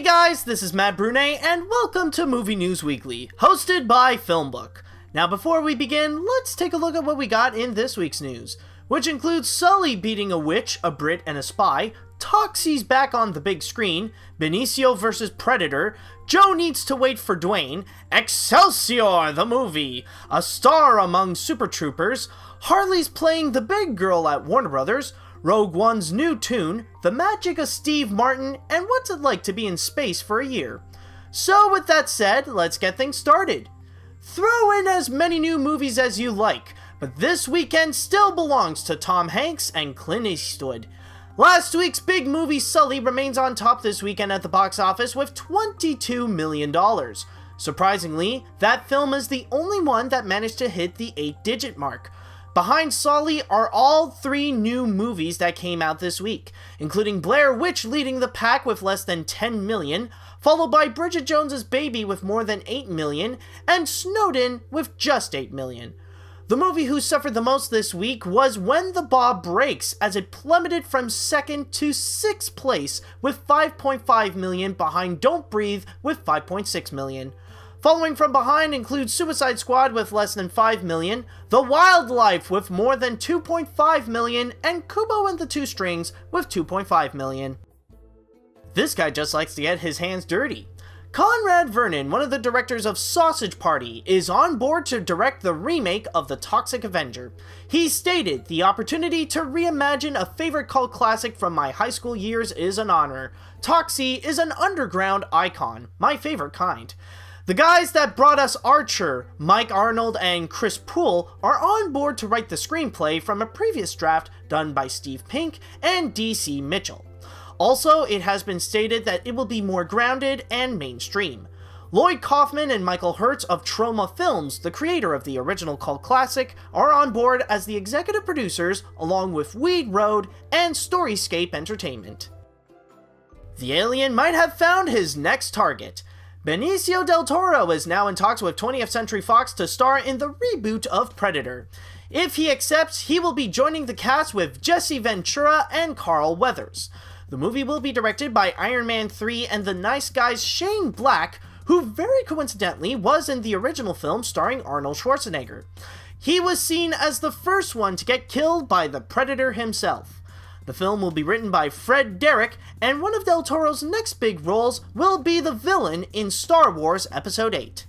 guys, this is Matt Brunet, and welcome to Movie News Weekly, hosted by FilmBook. Now before we begin, let's take a look at what we got in this week's news, which includes Sully beating a witch, a Brit, and a spy, Toxie's back on the big screen, Benicio vs. Predator, Joe needs to wait for Dwayne, Excelsior the movie, a star among Super Troopers, Harley's playing the big girl at Warner Brothers, Rogue One's new tune, The Magic of Steve Martin, and what's it like to be in space for a year. So with that said, let's get things started. Throw in as many new movies as you like, but this weekend still belongs to Tom Hanks and Clint Eastwood. Last week's big movie Sully remains on top this weekend at the box office with $22 million. Surprisingly, that film is the only one that managed to hit the 8-digit mark. Behind Sully are all three new movies that came out this week, including Blair Witch leading the pack with less than 10 million, followed by Bridget Jones's Baby with more than 8 million, and Snowden with just 8 million. The movie who suffered the most this week was When the Bob Breaks, as it plummeted from 2nd to 6th place with 5.5 million behind Don't Breathe with 5.6 million. Following from behind includes Suicide Squad with less than 5 million, The Wildlife with more than 2.5 million, and Kubo and the Two Strings with 2.5 million. This guy just likes to get his hands dirty. Conrad Vernon, one of the directors of Sausage Party, is on board to direct the remake of The Toxic Avenger. He stated, "The opportunity to reimagine a favorite cult classic from my high school years is an honor. Toxie is an underground icon, my favorite kind. The guys that brought us Archer, Mike Arnold and Chris Poole, are on board to write the screenplay from a previous draft done by Steve Pink and DC Mitchell. Also, it has been stated that it will be more grounded and mainstream. Lloyd Kaufman and Michael Hertz of Troma Films, the creator of the original cult classic, are on board as the executive producers, along with Weed Road and Storyscape Entertainment. The alien might have found his next target. Benicio del Toro is now in talks with 20th Century Fox to star in the reboot of Predator. If he accepts, he will be joining the cast with Jesse Ventura and Carl Weathers. The movie will be directed by Iron Man 3 and the Nice Guys' Shane Black, who very coincidentally was in the original film starring Arnold Schwarzenegger. He was seen as the first one to get killed by the Predator himself. The film will be written by Fred Derrick, and one of Del Toro's next big roles will be the villain in Star Wars Episode 8.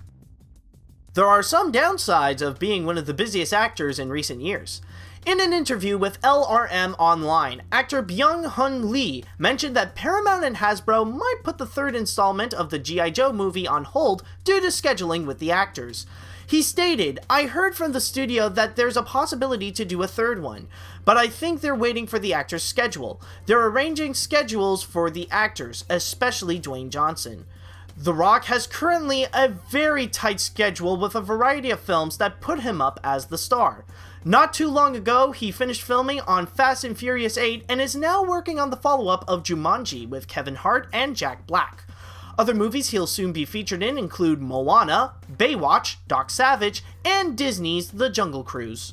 There are some downsides of being one of the busiest actors in recent years. In an interview with LRM Online, actor Byung-hun Lee mentioned that Paramount and Hasbro might put the third installment of the G.I. Joe movie on hold due to scheduling with the actors. He stated, "I heard from the studio that there's a possibility to do a third one, but I think they're waiting for the actor's schedule. They're arranging schedules for the actors, especially Dwayne Johnson. The Rock has currently a very tight schedule with a variety of films that put him up as the star. Not too long ago, he finished filming on Fast and Furious 8 and is now working on the follow-up of Jumanji with Kevin Hart and Jack Black. Other movies he'll soon be featured in include Moana, Baywatch, Doc Savage, and Disney's The Jungle Cruise."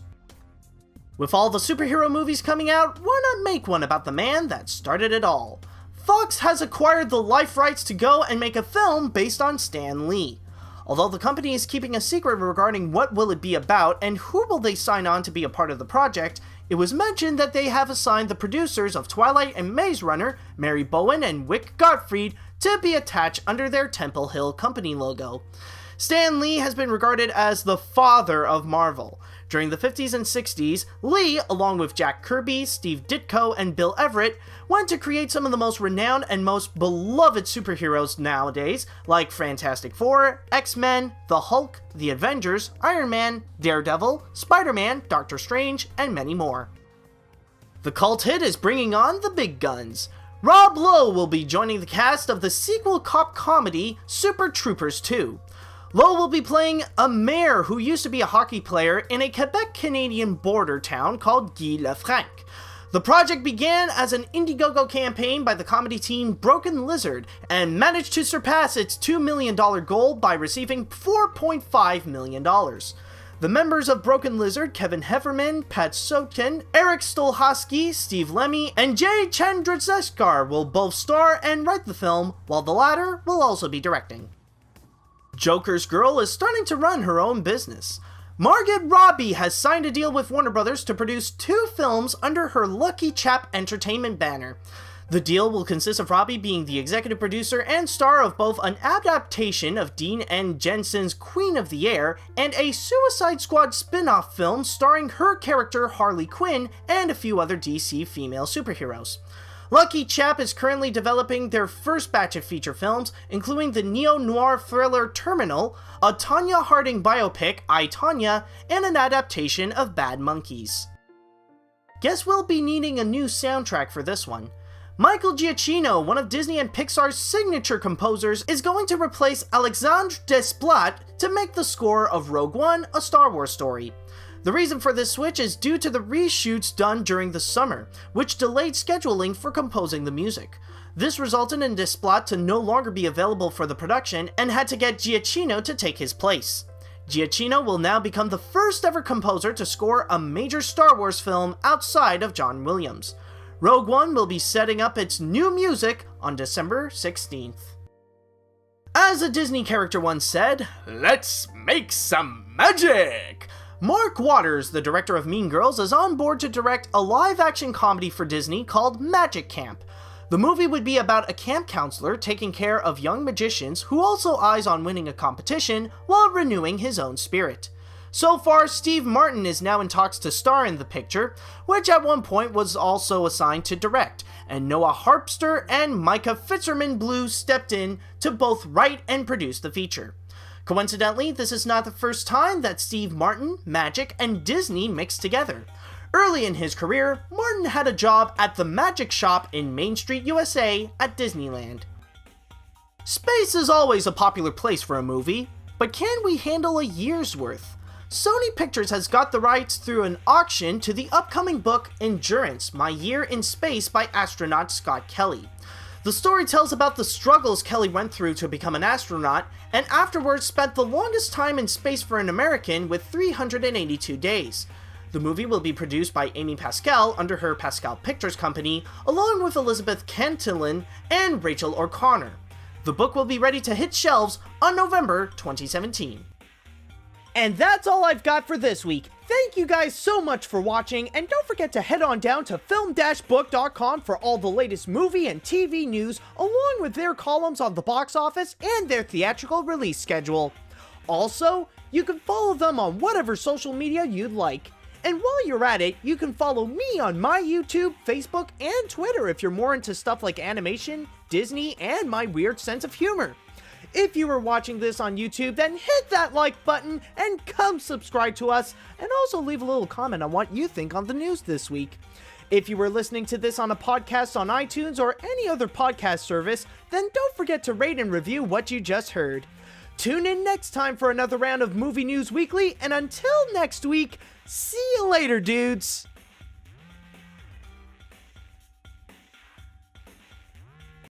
With all the superhero movies coming out, why not make one about the man that started it all? Fox has acquired the life rights to go and make a film based on Stan Lee. Although the company is keeping a secret regarding what will it be about and who will they sign on to be a part of the project, it was mentioned that they have assigned the producers of Twilight and Maze Runner, Mary Bowen and Wick Gottfried, to be attached under their Temple Hill Company logo. Stan Lee has been regarded as the father of Marvel. During the 50s and 60s, Lee, along with Jack Kirby, Steve Ditko, and Bill Everett, went to create some of the most renowned and most beloved superheroes nowadays, like Fantastic Four, X-Men, the Hulk, the Avengers, Iron Man, Daredevil, Spider-Man, Doctor Strange, and many more. The cult hit is bringing on the big guns. Rob Lowe will be joining the cast of the sequel cop comedy Super Troopers 2. Lowe will be playing a mayor who used to be a hockey player in a Quebec-Canadian border town called Guy Lefranc. The project began as an Indiegogo campaign by the comedy team Broken Lizard and managed to surpass its $2 million goal by receiving $4.5 million. The members of Broken Lizard, Kevin Heffernan, Pat Sotkin, Eric Stolhosky, Steve Lemmy, and Jay Chandrasekhar will both star and write the film, while the latter will also be directing. Joker's girl is starting to run her own business. Margot Robbie has signed a deal with Warner Brothers to produce 2 films under her Lucky Chap Entertainment banner. The deal will consist of Robbie being the executive producer and star of both an adaptation of Dean N. Jensen's Queen of the Air and a Suicide Squad spin-off film starring her character Harley Quinn and a few other DC female superheroes. Lucky Chap is currently developing their first batch of feature films, including the neo-noir thriller Terminal, a Tonya Harding biopic, I, Tonya, and an adaptation of Bad Monkeys. Guess we'll be needing a new soundtrack for this one. Michael Giacchino, one of Disney and Pixar's signature composers, is going to replace Alexandre Desplat to make the score of Rogue One, a Star Wars story. The reason for this switch is due to the reshoots done during the summer, which delayed scheduling for composing the music. This resulted in Desplat to no longer be available for the production and had to get Giacchino to take his place. Giacchino will now become the first ever composer to score a major Star Wars film outside of John Williams. Rogue One will be setting up its new music on December 16th. As a Disney character once said, "Let's make some magic!" Mark Waters, the director of Mean Girls, is on board to direct a live-action comedy for Disney called Magic Camp. The movie would be about a camp counselor taking care of young magicians who also eyes on winning a competition while renewing his own spirit. So far, Steve Martin is now in talks to star in the picture, which at one point was also assigned to direct, and Noah Harpster and Micah Fitzgerman-Blue stepped in to both write and produce the feature. Coincidentally, this is not the first time that Steve Martin, Magic, and Disney mixed together. Early in his career, Martin had a job at the Magic Shop in Main Street, USA at Disneyland. Space is always a popular place for a movie, but can we handle a year's worth? Sony Pictures has got the rights through an auction to the upcoming book Endurance, My Year in Space by astronaut Scott Kelly. The story tells about the struggles Kelly went through to become an astronaut, and afterwards spent the longest time in space for an American with 382 days. The movie will be produced by Amy Pascal under her Pascal Pictures company, along with Elizabeth Cantillon and Rachel O'Connor. The book will be ready to hit shelves on November 2017. And that's all I've got for this week. Thank you guys so much for watching, and don't forget to head on down to film-book.com for all the latest movie and TV news, along with their columns on the box office and their theatrical release schedule. Also, you can follow them on whatever social media you'd like. And while you're at it, you can follow me on my YouTube, Facebook, and Twitter if you're more into stuff like animation, Disney, and my weird sense of humor. If you were watching this on YouTube, then hit that like button and come subscribe to us, and also leave a little comment on what you think on the news this week. If you were listening to this on a podcast on iTunes or any other podcast service, then don't forget to rate and review what you just heard. Tune in next time for another round of Movie News Weekly, and until next week, see you later, dudes!